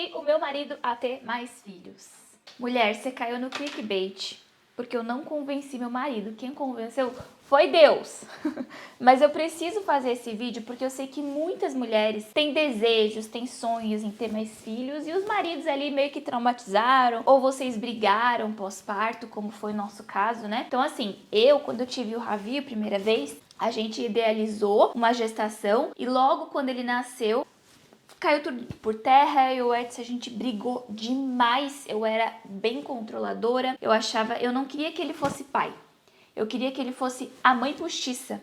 convenci o meu marido a ter mais filhos. Mulher, você caiu no clickbait, porque eu não convenci meu marido. Quem convenceu foi Deus. Mas eu preciso fazer esse vídeo porque eu sei que muitas mulheres têm desejos, têm sonhos em ter mais filhos e os maridos ali meio que traumatizaram ou vocês brigaram pós-parto, como foi o nosso caso, né? Então assim, quando eu tive o Ravi a primeira vez, a gente idealizou uma gestação e logo quando ele nasceu, caiu tudo por terra. Eu e o Edson, a gente brigou demais. Eu era bem controladora. Eu não queria que ele fosse pai. Eu queria que ele fosse a mãe postiça.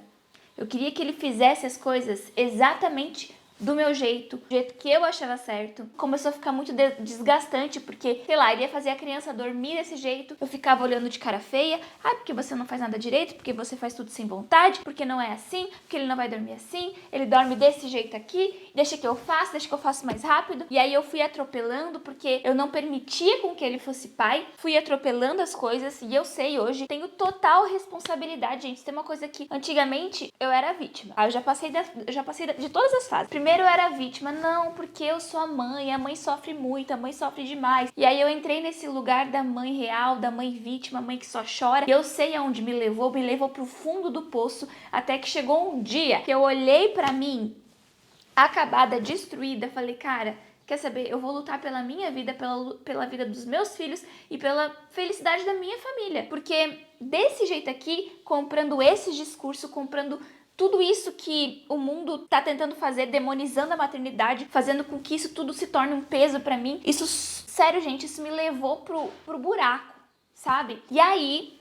Eu queria que ele fizesse as coisas exatamente do meu jeito, do jeito que eu achava certo. Começou a ficar muito desgastante, porque, sei lá, ele ia fazer a criança dormir desse jeito, eu ficava olhando de cara feia. Ah, porque você não faz nada direito, porque você faz tudo sem vontade, porque não é assim, porque ele não vai dormir assim, ele dorme desse jeito aqui, deixa que eu faço mais rápido. E aí eu fui atropelando, porque eu não permitia com que ele fosse pai, fui atropelando as coisas, e eu sei hoje, tenho total responsabilidade, gente. Tem uma coisa que antigamente eu era vítima. Eu já passei de todas as fases. Primeiro eu era vítima, não, porque eu sou a mãe sofre muito, a mãe sofre demais. E aí eu entrei nesse lugar da mãe real, da mãe vítima, a mãe que só chora. E eu sei aonde me levou pro fundo do poço, até que chegou um dia que eu olhei pra mim, acabada, destruída, falei, cara, quer saber, eu vou lutar pela minha vida, pela vida dos meus filhos e pela felicidade da minha família. Porque desse jeito aqui, comprando esse discurso, comprando tudo isso que o mundo tá tentando fazer, demonizando a maternidade, fazendo com que isso tudo se torne um peso pra mim. Isso, sério, gente, isso me levou pro buraco, sabe? E aí,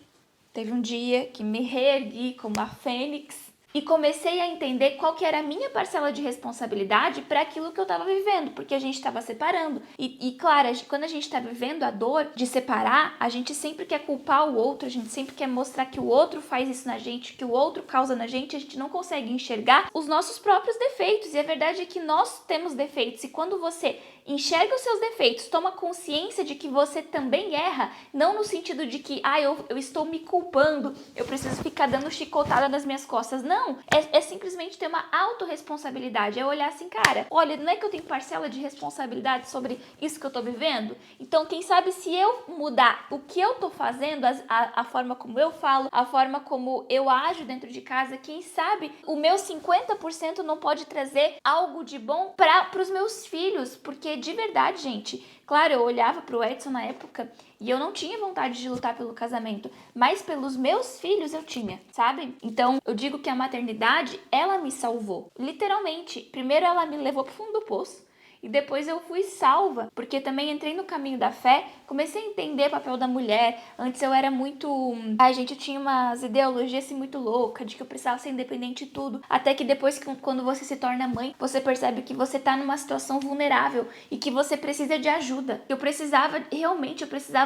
teve um dia que me reergui como a fênix e comecei a entender qual que era a minha parcela de responsabilidade para aquilo que eu estava vivendo, porque a gente estava separando. E claro, quando a gente está vivendo a dor de separar, a gente sempre quer culpar o outro, a gente sempre quer mostrar que o outro faz isso na gente, que o outro causa na gente, a gente não consegue enxergar os nossos próprios defeitos. E a verdade é que nós temos defeitos, e quando você enxerga os seus defeitos, toma consciência de que você também erra, não no sentido de que, eu estou me culpando, eu preciso ficar dando chicotada nas minhas costas. Não, é simplesmente ter uma autorresponsabilidade, é olhar assim, cara, olha, não é que eu tenho parcela de responsabilidade sobre isso que eu tô vivendo? Então, quem sabe se eu mudar o que eu tô fazendo, a forma como eu falo, a forma como eu ajo dentro de casa, quem sabe o meu 50% não pode trazer algo de bom para os meus filhos, porque de verdade, gente, claro, eu olhava pro Edson na época e eu não tinha vontade de lutar pelo casamento, mas pelos meus filhos eu tinha, sabe? Então, eu digo que a maternidade, ela me salvou, literalmente. Primeiro ela me levou pro fundo do poço, e depois eu fui salva, porque também entrei no caminho da fé, comecei a entender o papel da mulher. Antes eu era muito... eu tinha umas ideologias assim muito loucas, de que eu precisava ser independente de tudo. Até que depois, quando você se torna mãe, você percebe que você tá numa situação vulnerável e que você precisa de ajuda. Eu precisava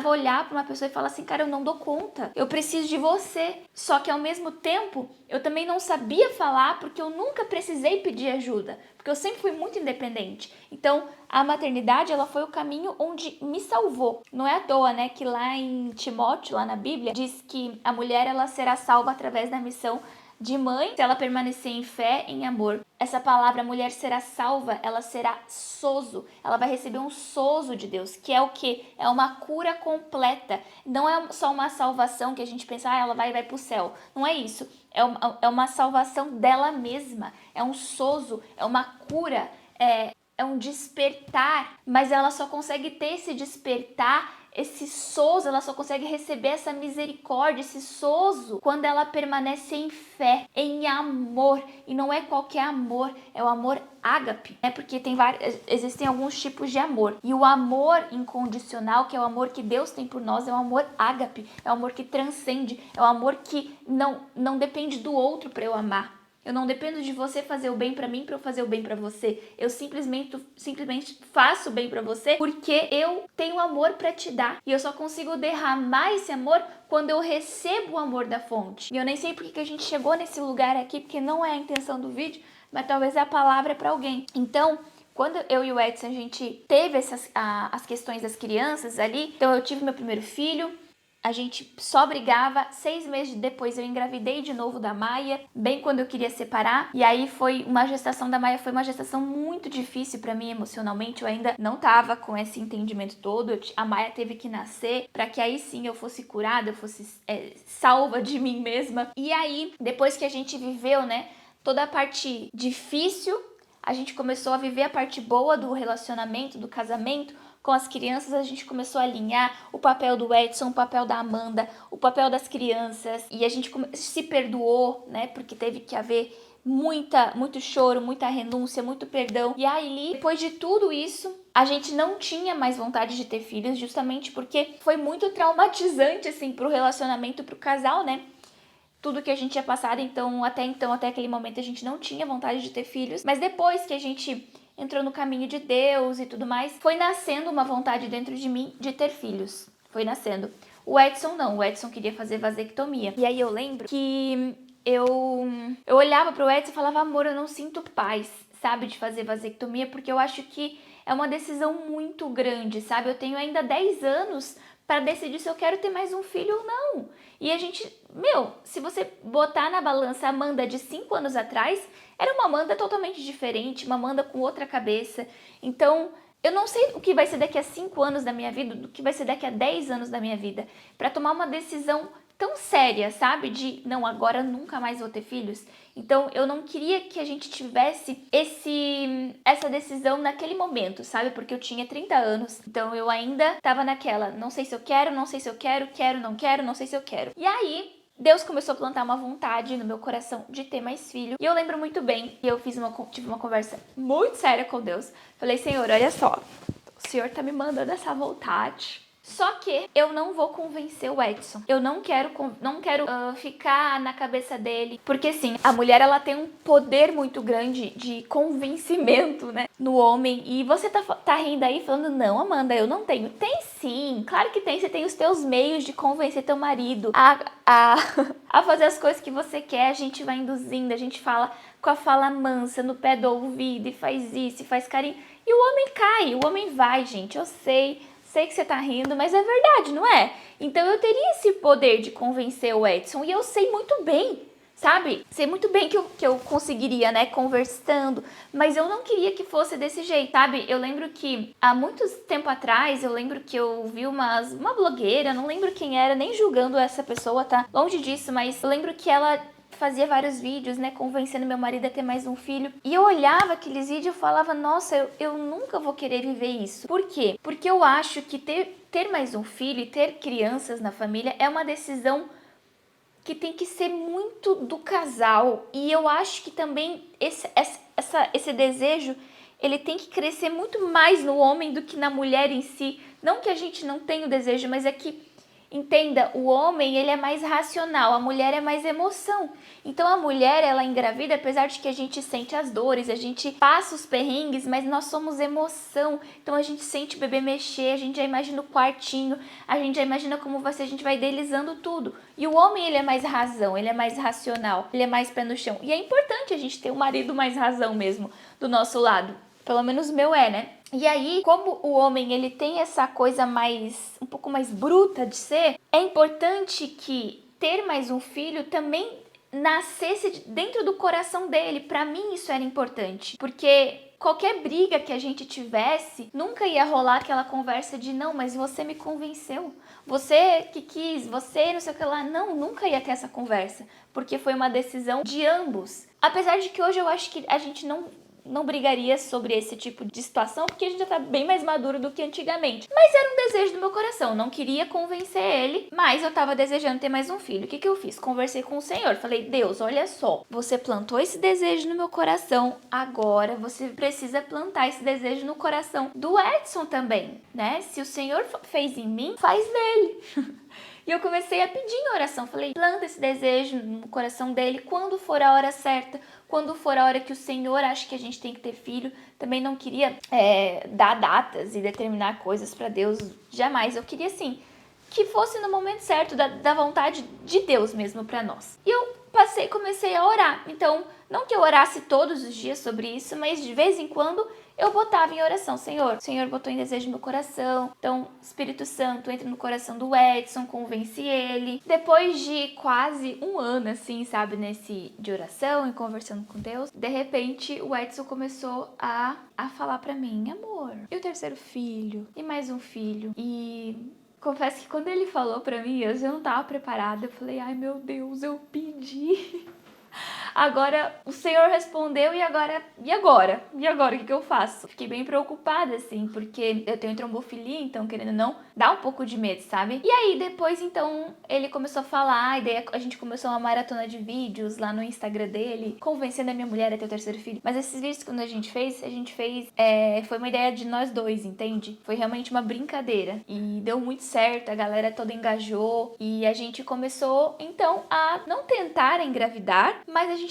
olhar pra uma pessoa e falar assim, cara, eu não dou conta, eu preciso de você. Só que ao mesmo tempo, eu também não sabia falar, porque eu nunca precisei pedir ajuda, porque eu sempre fui muito independente. Então, a maternidade, ela foi o caminho onde me salvou. Não é à toa, né, que lá em Timóteo, lá na Bíblia, diz que a mulher, ela será salva através da missão de mãe, se ela permanecer em fé, em amor. Essa palavra, mulher será salva, ela será sozo. Ela vai receber um sozo de Deus, que é o quê? É uma cura completa. Não é só uma salvação que a gente pensa, ela vai pro céu. Não é isso. É uma salvação dela mesma. É um sozo, é uma cura, é um despertar, mas ela só consegue ter esse despertar, esse sozo, ela só consegue receber essa misericórdia, esse sozo, quando ela permanece em fé, em amor. E não é qualquer amor, é o amor ágape, né? Porque existem alguns tipos de amor. E o amor incondicional, que é o amor que Deus tem por nós, é o amor ágape, é o amor que transcende, é o amor que não depende do outro para eu amar. Eu não dependo de você fazer o bem pra mim pra eu fazer o bem pra você. Eu simplesmente faço o bem pra você porque eu tenho amor pra te dar. E eu só consigo derramar esse amor quando eu recebo o amor da fonte. E eu nem sei porque que a gente chegou nesse lugar aqui, porque não é a intenção do vídeo, mas talvez a palavra é pra alguém. Então, quando eu e o Edson, a gente teve as questões das crianças ali, então eu tive meu primeiro filho, A gente só brigava. 6 meses depois eu engravidei de novo da Maia, bem quando eu queria separar. E aí foi uma gestação da Maia, foi uma gestação muito difícil pra mim emocionalmente. Eu ainda não tava com esse entendimento todo. A Maia teve que nascer pra que aí sim eu fosse curada, eu fosse salva de mim mesma. E aí, depois que a gente viveu, né, toda a parte difícil, a gente começou a viver a parte boa do relacionamento, do casamento. Com as crianças, a gente começou a alinhar o papel do Edson, o papel da Amanda, o papel das crianças. E a gente se perdoou, né? Porque teve que haver muito choro, muita renúncia, muito perdão. E aí, depois de tudo isso, a gente não tinha mais vontade de ter filhos, justamente porque foi muito traumatizante, assim, pro relacionamento, pro casal, né? Tudo que a gente tinha passado, então, até aquele momento, a gente não tinha vontade de ter filhos. Mas depois que a gente entrou no caminho de Deus e tudo mais, foi nascendo uma vontade dentro de mim de ter filhos. Foi nascendo. O Edson não, o Edson queria fazer vasectomia. E aí eu lembro que eu olhava pro Edson e falava, amor, eu não sinto paz, sabe, de fazer vasectomia, porque eu acho que é uma decisão muito grande, sabe? Eu tenho ainda 10 anos para decidir se eu quero ter mais um filho ou não. E a gente, se você botar na balança a Amanda de 5 anos atrás, era uma Amanda totalmente diferente, uma Amanda com outra cabeça. Então, eu não sei o que vai ser daqui a 5 anos da minha vida, o que vai ser daqui a 10 anos da minha vida, para tomar uma decisão tão séria, sabe? De, não, agora nunca mais vou ter filhos. Então, eu não queria que a gente tivesse essa decisão naquele momento, sabe? Porque eu tinha 30 anos. Então, eu ainda tava naquela, não sei se eu quero, não sei se eu quero, não quero, não sei se eu quero. E aí, Deus começou a plantar uma vontade no meu coração de ter mais filho. E eu lembro muito bem que eu tive uma conversa muito séria com Deus. Falei, Senhor, olha só, o Senhor tá me mandando essa vontade. Só que eu não vou convencer o Edson. Eu não quero ficar na cabeça dele. Porque assim, a mulher ela tem um poder muito grande de convencimento, né? No homem. E você tá rindo aí falando, não, Amanda, eu não tenho. Tem sim, claro que tem. Você tem os teus meios de convencer teu marido a fazer as coisas que você quer. A gente vai induzindo, a gente fala com a fala mansa, no pé do ouvido, e faz isso, e faz carinho. E o homem cai, o homem vai, gente, eu sei que você tá rindo, mas é verdade, não é? Então eu teria esse poder de convencer o Edson e eu sei muito bem, sabe? Sei muito bem que eu conseguiria, né, conversando, mas eu não queria que fosse desse jeito, sabe? Eu lembro que há muito tempo atrás, eu lembro que eu vi uma blogueira, não lembro quem era, nem julgando essa pessoa, tá? Longe disso, mas eu lembro que ela fazia vários vídeos, né, convencendo meu marido a ter mais um filho. E eu olhava aqueles vídeos e falava, nossa, eu nunca vou querer viver isso. Por quê? Porque eu acho que ter mais um filho e ter crianças na família é uma decisão que tem que ser muito do casal. E eu acho que também esse desejo, ele tem que crescer muito mais no homem do que na mulher em si. Não que a gente não tenha o desejo, mas é que, entenda, o homem ele é mais racional, a mulher é mais emoção. Então a mulher, ela engravida, apesar de que a gente sente as dores, a gente passa os perrengues, mas nós somos emoção. Então a gente sente o bebê mexer, a gente já imagina o quartinho, a gente já imagina como vai ser, a gente vai idealizando tudo. E o homem, ele é mais razão, ele é mais racional, ele é mais pé no chão. E é importante a gente ter um marido mais razão mesmo do nosso lado. Pelo menos o meu é, né? E aí, como o homem ele tem essa coisa um pouco mais bruta de ser, é importante que ter mais um filho também nascesse dentro do coração dele. Pra mim isso era importante, porque qualquer briga que a gente tivesse, nunca ia rolar aquela conversa de não, mas você me convenceu, você que quis, você não sei o que lá. Não, nunca ia ter essa conversa, porque foi uma decisão de ambos. Apesar de que hoje eu acho que a gente não brigaria sobre esse tipo de situação, porque a gente já tá bem mais maduro do que antigamente. Mas era um desejo do meu coração, não queria convencer ele, mas eu tava desejando ter mais um filho. O que eu fiz? Conversei com o Senhor, falei, Deus, olha só, você plantou esse desejo no meu coração, agora você precisa plantar esse desejo no coração do Edson também, né? Se o Senhor fez em mim, faz nele. E eu comecei a pedir em oração, falei, planta esse desejo no coração dele quando for a hora certa, quando for a hora que o Senhor acha que a gente tem que ter filho. Também não queria dar datas e determinar coisas para Deus, jamais. Eu queria, assim, que fosse no momento certo, da vontade de Deus mesmo para nós. E eu comecei a orar. Então, não que eu orasse todos os dias sobre isso, mas de vez em quando eu botava em oração, Senhor, o Senhor botou em desejo no meu coração, então Espírito Santo entra no coração do Edson, convence ele. Depois de quase um ano, assim, sabe, de oração e conversando com Deus, de repente o Edson começou a falar pra mim, amor, e o terceiro filho? E mais um filho? E confesso que quando ele falou pra mim, eu já não tava preparada, eu falei, ai meu Deus, eu pedi. Agora o Senhor respondeu e agora? O que eu faço? Fiquei bem preocupada, assim, porque eu tenho trombofilia, então, querendo ou não, dá um pouco de medo, sabe? E aí, depois, então, ele começou a falar, e daí a gente começou uma maratona de vídeos lá no Instagram dele, convencendo a minha mulher a ter o terceiro filho. Mas esses vídeos, quando a gente fez, foi uma ideia de nós dois, entende? Foi realmente uma brincadeira. E deu muito certo, a galera toda engajou, e a gente começou, então, a não tentar engravidar, mas a gente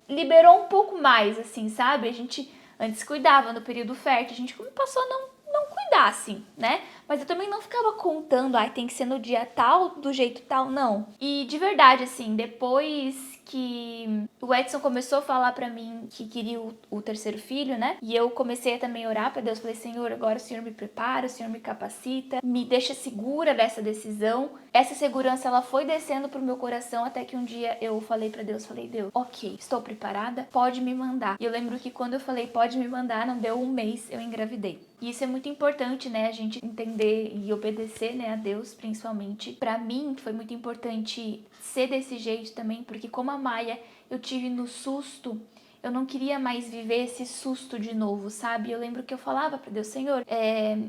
liberou um pouco mais, assim, sabe? A gente antes cuidava no período fértil, a gente passou a não cuidar, assim, né? Mas eu também não ficava contando, tem que ser no dia tal, do jeito tal, não. E de verdade, assim, depois que o Edson começou a falar pra mim que queria o terceiro filho, né? E eu comecei a também orar pra Deus, falei, Senhor, agora o Senhor me prepara, o Senhor me capacita, me deixa segura dessa decisão. Essa segurança, ela foi descendo pro meu coração até que um dia eu falei pra Deus, Deus, ok, estou preparada, pode me mandar. E eu lembro que quando eu falei, pode me mandar, não deu um mês, eu engravidei. E isso é muito importante, né? A gente entender e obedecer, né, a Deus, principalmente. Pra mim, foi muito importante ser desse jeito também, porque como a Maia eu tive no susto, eu não queria mais viver esse susto de novo, sabe? Eu lembro que eu falava pra Deus, Senhor,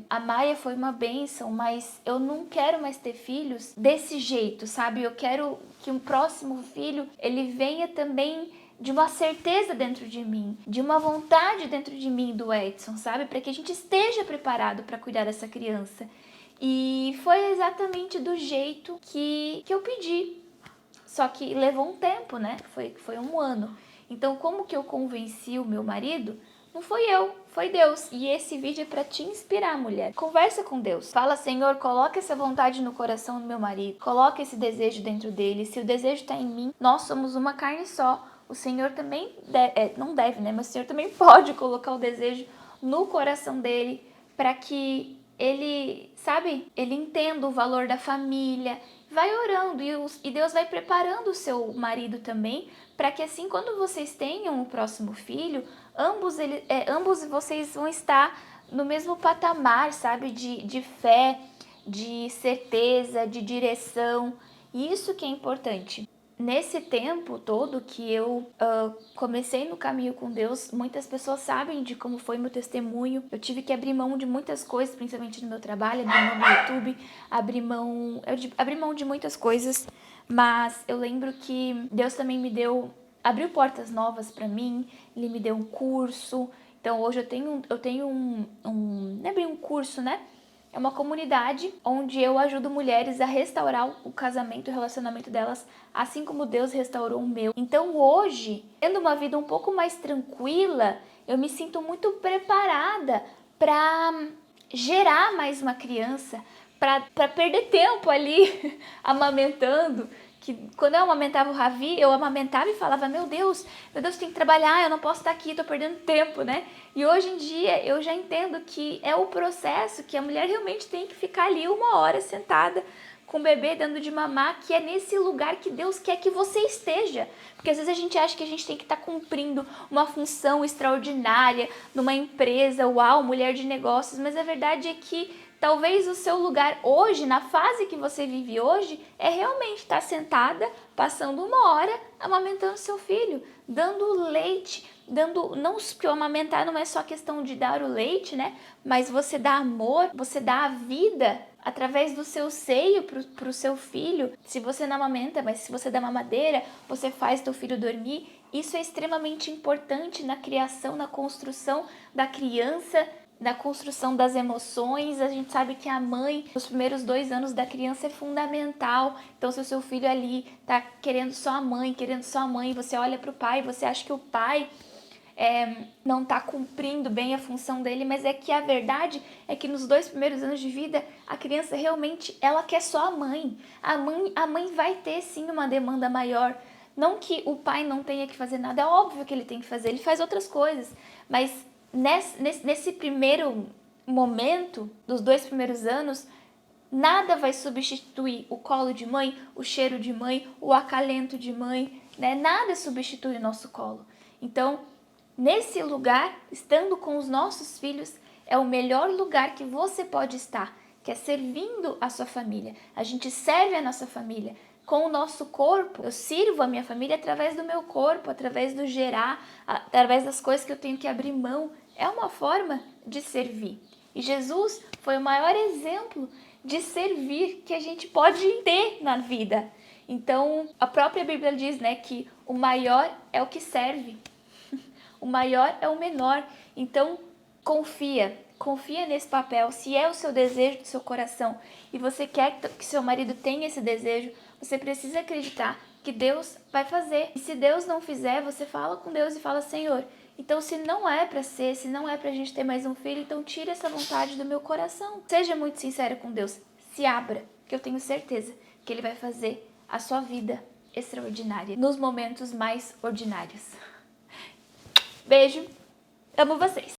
a Maia foi uma bênção, mas eu não quero mais ter filhos desse jeito, sabe? Eu quero que um próximo filho, ele venha também de uma certeza dentro de mim, de uma vontade dentro de mim do Edson, sabe? Para que a gente esteja preparado para cuidar dessa criança. E foi exatamente do jeito que eu pedi. Só que levou um tempo, né? Foi um ano. Então, como que eu convenci o meu marido? Não foi eu, foi Deus. E esse vídeo é para te inspirar, mulher. Conversa com Deus. Fala, Senhor, coloca essa vontade no coração do meu marido. Coloca esse desejo dentro dele. Se o desejo está em mim, nós somos uma carne só. O Senhor também não deve, né? Mas o Senhor também pode colocar o desejo no coração dele para que ele, sabe? Ele entenda o valor da família. Vai orando e Deus vai preparando o seu marido também para que assim, quando vocês tenham o próximo filho, ambos vocês vão estar no mesmo patamar, sabe? De fé, de certeza, de direção. E isso que é importante. Nesse tempo todo que eu comecei no caminho com Deus, muitas pessoas sabem de como foi meu testemunho. Eu tive que abrir mão de muitas coisas, principalmente no meu trabalho, abrir mão do YouTube, abri mão de muitas coisas, mas eu lembro que Deus também abriu portas novas para mim, Ele me deu um curso. Então hoje eu tenho não é bem um curso, né? É uma comunidade onde eu ajudo mulheres a restaurar o casamento, o relacionamento delas, assim como Deus restaurou o meu. Então hoje, tendo uma vida um pouco mais tranquila, eu me sinto muito preparada para gerar mais uma criança, para perder tempo ali amamentando. Que quando eu amamentava o Ravi, eu amamentava e falava, meu Deus, tem que trabalhar, eu não posso estar aqui, tô perdendo tempo, né? E hoje em dia eu já entendo que é o processo, que a mulher realmente tem que ficar ali 1 hora sentada com o bebê dando de mamar, que é nesse lugar que Deus quer que você esteja. Porque às vezes a gente acha que a gente tem que estar cumprindo uma função extraordinária numa empresa, uau, mulher de negócios, mas a verdade é que talvez o seu lugar hoje, na fase que você vive hoje, é realmente estar sentada, passando 1 hora, amamentando seu filho, dando leite, não que o amamentar não é só questão de dar o leite, né? Mas você dá amor, você dá a vida através do seu seio pro seu filho. Se você não amamenta, mas se você dá mamadeira, você faz teu filho dormir. Isso é extremamente importante na criação, na construção da criança, na construção das emoções. A gente sabe que a mãe, nos primeiros 2 anos da criança, é fundamental. Então, se o seu filho ali tá querendo só a mãe, você olha pro pai, você acha que o pai não tá cumprindo bem a função dele, mas é que a verdade é que nos 2 primeiros anos de vida, a criança realmente, ela quer só a mãe. A mãe vai ter sim uma demanda maior. Não que o pai não tenha que fazer nada, é óbvio que ele tem que fazer, ele faz outras coisas, mas nesse primeiro momento, dos 2 primeiros anos, nada vai substituir o colo de mãe, o cheiro de mãe, o acalento de mãe, né? Nada substitui o nosso colo. Então, nesse lugar, estando com os nossos filhos, é o melhor lugar que você pode estar, que é servindo a sua família. A gente serve a nossa família com o nosso corpo. Eu sirvo a minha família através do meu corpo, através do gerar, através das coisas que eu tenho que abrir mão. É uma forma de servir. E Jesus foi o maior exemplo de servir que a gente pode ter na vida. Então, a própria Bíblia diz, né, que o maior é o que serve. O maior é o menor. Então, confia nesse papel. Se é o seu desejo do seu coração e você quer que seu marido tenha esse desejo, você precisa acreditar que Deus vai fazer. E se Deus não fizer, você fala com Deus e fala: Senhor, então se não é para ser, se não é pra gente ter mais um filho, então tira essa vontade do meu coração. Seja muito sincero com Deus. Se abra, que eu tenho certeza que Ele vai fazer a sua vida extraordinária nos momentos mais ordinários. Beijo, amo vocês!